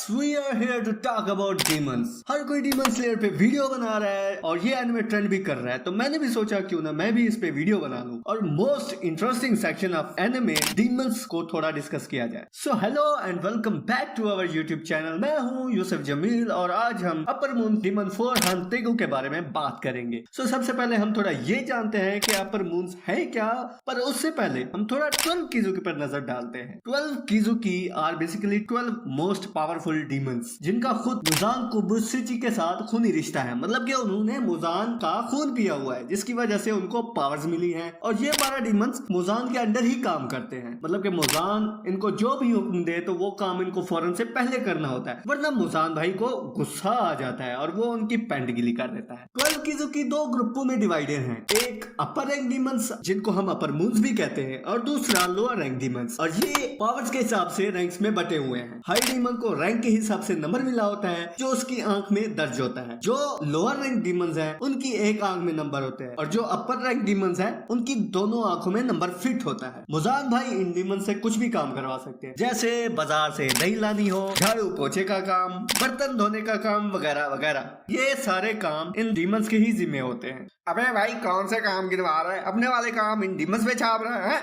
we are here to talk about demons। हर कोई demon slayer पे video बना रहा है और ये एनिमे ट्रेंड भी कर रहा है, तो मैंने भी सोचा क्यों ना मैं भी इस पे वीडियो बना लूं और most interesting section of anime demons को थोड़ा डिस्कस किया जाए। So hello and welcome back to our YouTube channel. मैं हूं यूसुफ जमील और आज हम अपर मून डीमन 4 हांतेगु के बारे में बात करेंगे। सो सबसे पहले हम थोड़ा ये जानते हैं कि अपर मून्स है क्या, पर उससे पहले हम थोड़ा 12 किजुकी पर नजर डालते हैं। 12 Kizuki are basically 12 most powerful demons जिनका खुद मुजान कोबुत्सुची के साथ खूनी रिश्ता है, मतलब कि उन्होंने मुजान का खून पिया हुआ है जिसकी वजह से उनको पावर्स मिली हैं और ये 12 डीमंस मुजान के अंडर ही काम करते हैं। मतलब कि मुजान इनको जो भी हुक्म दे तो वो काम इनको फौरन से पहले करना होता है, वरना मुजान भाई को गुस्सा आ जाता है और वो उनकी पेंडगिली कर देता है। 12 किजुकी दो ग्रुपों में डिवाइडेड हैं, एक अपर रैंक डीमंस जिनको हम अपर मून्स भी कहते हैं और दूसरा लोअर रैंक डीमंस, और ये पावर्स के हिसाब से रैंक्स में बटे हुए हैं। हाई डीमन को रैंक के हिसाब से नंबर मिला होता है जो उसकी आंख में दर्ज होता है। जो लोअर रैंक डीमंस हैं उनकी एक आंख में नंबर होते हैं और जो अपर रैंक डीमंस हैं उनकी दोनों आंखों में नंबर फिट होता है। मुजान भाई इन डीमन से कुछ भी काम करवा सकते हैं, जैसे बाजार से दही लानी हो, झाड़ू पोछे का काम, बर्तन धोने का काम वगैरह वगैरह। ये सारे काम इन डीमंस के ही जिम्मे होते हैं। अबे भाई कौन से काम गिनवा रहा है, अपने वाले काम इन डीमंस पे छाप रहा है।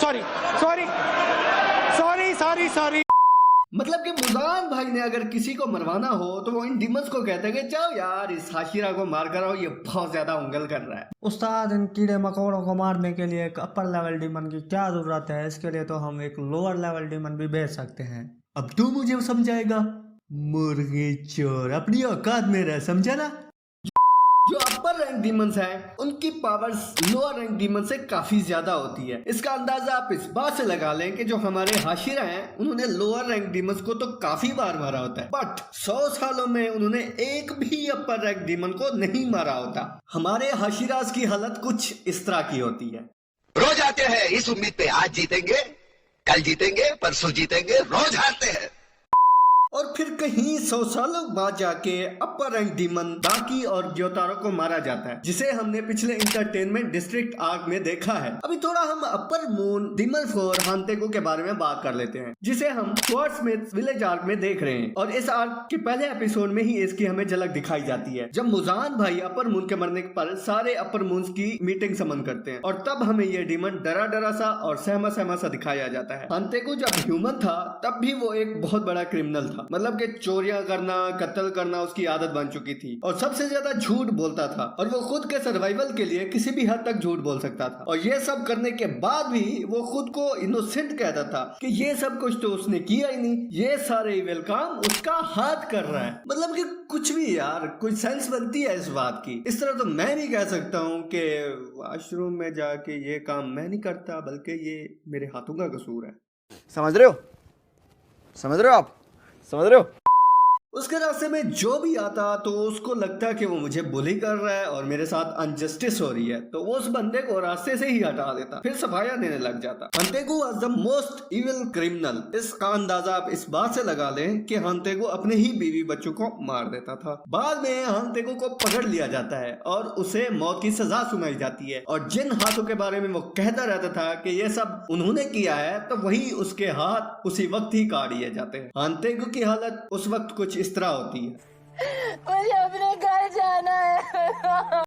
Sorry sorry sorry sorry sorry. मतलब कि मुजान भाई ने अगर किसी को मरवाना हो तो वो इन डीमंस को कहते हैं कि जाओ यार इस हाशिरा को मार कर आओ, ये बहुत ज्यादा उंगल कर रहा है। उस्ताद, इन कीड़े मकोड़ों को मारने के लिए एक अपर लेवल डीमन की क्या जरूरत है? इसके लिए तो हम एक लोअर लेवल डीमन भी भेज सकते हैं। अब तू मुझे समझाएगा? मुर्गे चोर, अपनी औकात में रह, समझा ना? जो अपर रैंक डीमंस हैं उनकी पावर्स लोअर रैंक डीमन से काफी ज्यादा होती है। इसका अंदाजा आप इस बात से लगा लें कि जो हमारे हाशिरा हैं उन्होंने लोअर रैंक डीमंस को तो काफी बार मारा होता है, बट 100 सालों में उन्होंने एक भी अपर रैंक डीमन को नहीं मारा होता। हमारे हाशिराज की हालत कुछ इस तरह की होती है। रोज आते हैं इस उम्मीद पे आज जीतेंगे, कल जीतेंगे, परसों जीतेंगे, रोज हारते हैं और फिर कहीं 100 सालों बाद जाके अपर रैंक डीमन दाकी और ग्योतारो को मारा जाता है, जिसे हमने पिछले इंटरटेनमेंट डिस्ट्रिक्ट आर्क में देखा है। अभी थोड़ा हम अपर मून डीमन 4 हांतेगु के बारे में बात कर लेते हैं, जिसे हम स्वॉर्डस्मिथ विलेज आर्क में देख रहे हैं। और इस आर्क के पहले एपिसोड में ही इसकी हमें झलक दिखाई जाती है, जब मुजान भाई अपर मून के मरने पर सारे अपर मून्स की मीटिंग समन करते हैं और तब हमें यह डीमन डरा डरा सा और सहमा सहमा सा दिखाया जाता है। हांतेगु जब ह्यूमन था तब भी वो एक बहुत बड़ा क्रिमिनल था, मतलब कि चोरियां करना, कत्ल करना उसकी आदत बन चुकी थी और सबसे ज्यादा झूठ बोलता था और वो खुद के सर्वाइवल के लिए किसी भी हद तक झूठ बोल सकता था। और ये सब करने के बाद भी वो खुद को इनोसेंट कहता था कि ये सब कुछ तो उसने किया ही नहीं, ये सारे इविल काम उसका हाथ कर रहा है। मतलब कि कुछ भी यार, कुछ सेंस बनती है इस बात की। इस तरह तो मैं भी कह सकता हूँ कि वॉशरूम में जाके ये काम मैं नहीं करता, बल्कि ये मेरे हाथों का कसूर है। समझ रहे हो? समझ रहे हो आप? समझ रहे हो? उसके रास्ते में जो भी आता तो उसको लगता कि वो मुझे बुली कर रहा है और मेरे साथ अनजस्टिस हो रही है, तो वो उस बंदे को रास्ते से ही हटा देता, फिर सफाया देने लग जाता। Hantengu was the most evil criminal. इसका अंदाजा आप इस बात से लगा लें कि हांतेगु अपने ही बीवी बच्चों को मार देता था। बाद में हांतेगु को पकड़ लिया जाता है और उसे मौत की सजा सुनाई जाती है और जिन हाथों के बारे में वो कहता रहता था कि ये सब उन्होंने किया है, तो वही उसके हाथ उसी वक्त ही काट दिए जाते हैं। हांतेगु की हालत उस वक्त कुछ इस तरह होती है। मुझे अपने घर जाना है।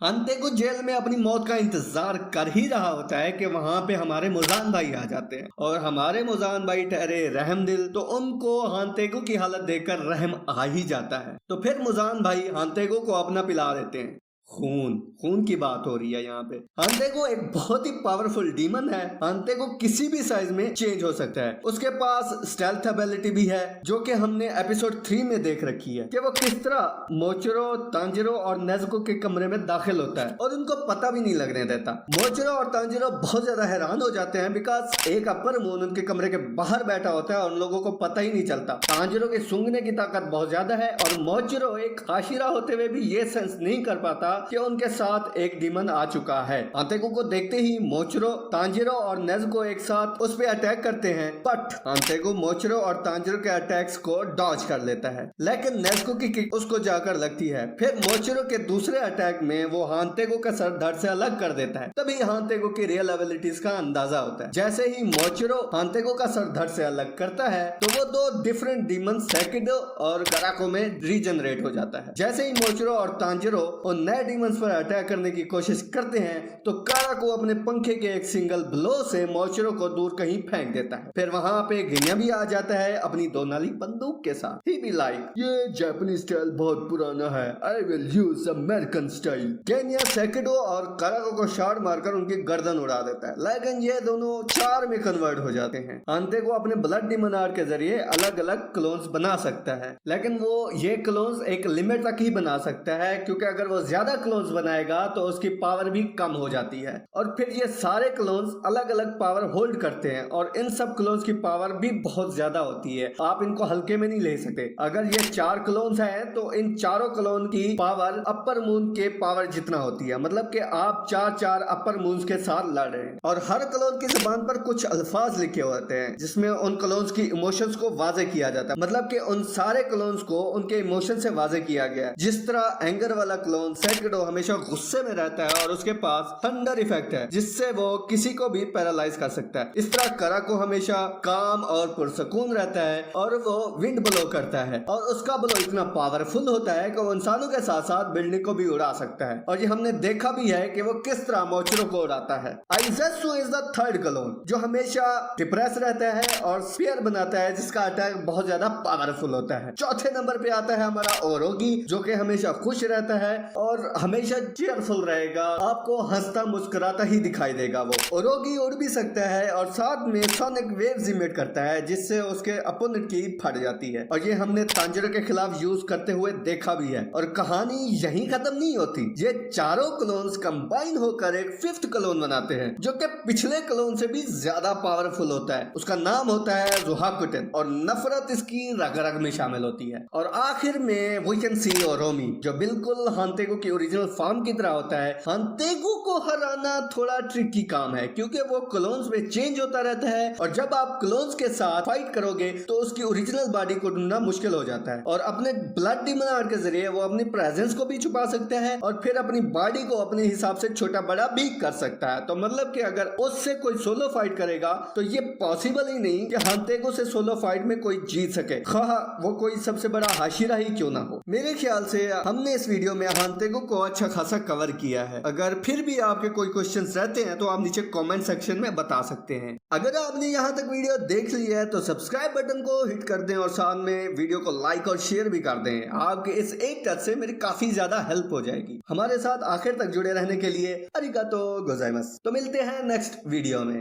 हांतेगु जेल में अपनी मौत का इंतजार कर ही रहा होता है कि वहां पे हमारे मुजान भाई आ जाते हैं और हमारे मुजान भाई ठहरे रहमदिल, तो उनको हांतेगु की हालत देखकर रहम आ ही जाता है। तो फिर मुजान भाई हांतेगु को अपना पिला देते हैं। खून की बात हो रही है यहाँ पे। हांतेगु एक बहुत ही पावरफुल डीमन है। हांतेगु किसी भी साइज में चेंज हो सकता है। उसके पास स्टेल्थ एबिलिटी भी है, जो कि हमने एपिसोड 3 में देख रखी है कि वो किस तरह मोचरो, तांजिरो और नेज़ुको के कमरे में दाखिल होता है और उनको पता भी नहीं लगने देता। मोचरो और तांजिरो बहुत ज्यादा हैरान हो जाते हैं बिकॉज एक अपर मून उनके कमरे के बाहर बैठा होता है और उन लोगों को पता ही नहीं चलता। तांजिरो के सूंघने की ताकत बहुत ज्यादा है और मोचरो एक हाशिरा होते हुए भी ये सेंस नहीं कर पाता कि उनके साथ एक डीमन आ चुका है। हांतेको को देखते ही मोचरो, तांजिरो और नेज़ुको एक साथ उस पे अटैक करते हैं, बट हांतेको मोचरो और तांजिरो के अटैक्स को डॉज कर लेता है, लेकिन नेज़ुको की किक उसको जाकर लगती है। फिर मोचरो के दूसरे अटैक में वो हांतेको का सर धड़ से अलग कर देता है। तभी हांतेको की रियल एबिलिटीज का अंदाजा होता है। जैसे ही मोचरो हांतेको का सर धड़ से अलग करता है तो वो दो डिफरेंट डीमन सेकिडो और कराको में रीजनरेट हो जाता है। जैसे ही मोचरो और तांजिरो उन नए डीमंस पर अटैक करने की कोशिश करते हैं तो कराको अपने पंखे के एक सिंगल ब्लो से मोचरो को दूर कहीं फेंक देता है। फिर वहां पे गिन्या भी आ जाता है अपनी 2 नाली बंदूक के साथ। ही भी लाइक, ये जापानीज स्टाइल बहुत पुराना है, I will use American style. Genya Sekido और कराको को शॉट मारकर उनकी गर्दन उड़ा देता है, लेकिन ये दोनों 4 में कन्वर्ट हो जाते हैं। हांतेको अपने ब्लड डीमन आर्ट के जरिए अलग अलग क्लोन्स बना सकता है, लेकिन वो ये क्लोन्स एक लिमिट तक ही बना सकता है, क्योंकि अगर वो ज्यादा क्लोन्स बनाएगा तो उसकी पावर भी कम हो जाती है। और फिर ये सारे क्लोन्स अलग अलग पावर होल्ड करते हैं और इन सब क्लोन्स की पावर भी बहुत ज्यादा होती है, आप इनको हल्के में नहीं ले सकते। अगर ये 4 क्लोन्स हैं तो इन चारों क्लोन की पावर अपर मून के पावर जितना होती है, मतलब कि आप 4 अपर मून्स के साथ लड़ रहे हैं। और हर क्लोन की जुबान पर कुछ अल्फाज लिखे होते हैं जिसमें उन क्लोन्स की इमोशंस को वाजे किया जाता है, मतलब कि उन सारे क्लोन्स को उनके इमोशन से वाजे किया गया है। जिस तरह एंगर वाला क्लोन सेकिडो हमेशा गुस्से में रहता है और उसके पास थंडर इफेक्ट है जिससे वो किसी को भी पैरालाइज कर सकता है, इस तरह कराको हमेशा काम और पुरसकून रहता है और वो विंड ब्लो करता है और उसका ब्लो इतना पावरफुल होता है कि वो इंसानों के साथ साथ बिल्डिंग को भी उड़ा सकता है। और ये हमने देखा भी है कि वो किस तरह मोचरो को उड़ाता है। आइज़ेत्सु इज द थर्ड क्लोन जो हमेशा डिप्रेस रहता है और स्पीयर बनाता है जिसका अटैक बहुत ज्यादा पावरफुल होता है। चौथे नंबर पे आता है हमारा ओरोगी जो कि हमेशा खुश रहता है और हमेशा चीयरफुल रहेगा, आपको हंसता मुस्कुराता ही दिखाई देगा। वो ओरोगी उड़ भी सकता है और साथ में सोनिक वेव्स इमिट करता है जिससे उसके अपोनेंट की फट जाती है। और ये हमने तांजिरो के खिलाफ यूज करते हुए देखा भी है। और कहानी यहीं खत्म नहीं होती, ये चारों क्लोन्स कंबाइन होकर एक 5th क्लोन बनाते हैं जो कि पिछले क्लोन से भी ज्यादा पावरफुल होता है। उसका नाम होता है ज़ुहाकुटेन और नफरत इसकी रग रग में शामिल होती है। और आखिर में वी कैन सी ओरोमी जो बिल्कुल हांतेको की ओरिजिनल फॉर्म की तरह होता है। हांतेको को हराना थोड़ा ट्रिकी काम है क्योंकि वो क्लोन्स में चेंज होता रहता है और जब आप क्लोन्स के साथ फाइट करोगे तो उसकी ओरिजिनल बॉडी को ढूंढना मुश्किल हो जाता है। और अपने ब्लड डीमन आर्ट के जरिए वो अपनी प्रेजेंस को भी छुपा सकता है और फिर अपनी बॉडी को अपने हिसाब से छोटा बड़ा भी कर सकता है। तो मतलब कि अगर उससे कोई सोलो फाइट करेगा तो ये पॉसिबल ही नहीं कि हांतेको से सोलो फाइट में कोई जीत सके, खा वो कोई सबसे बड़ा हाशिरा ही क्यों ना हो। मेरे ख्याल से हमने इस वीडियो में हांतेको को अच्छा खासा कवर किया है। अगर फिर भी आपके कोई क्वेश्चंस रहते हैं तो आप नीचे कमेंट सेक्शन में बता सकते हैं। अगर आपने यहाँ तक वीडियो देख ली है तो सब्सक्राइब बटन को हिट कर दें और साथ में वीडियो को लाइक और शेयर भी कर दें। आपके इस एक टच से मेरी काफी ज्यादा हेल्प हो जाएगी। हमारे साथ आखिर तक जुड़े रहने के लिए अरिगातो गोजाइमास। तो मिलते हैं नेक्स्ट वीडियो में।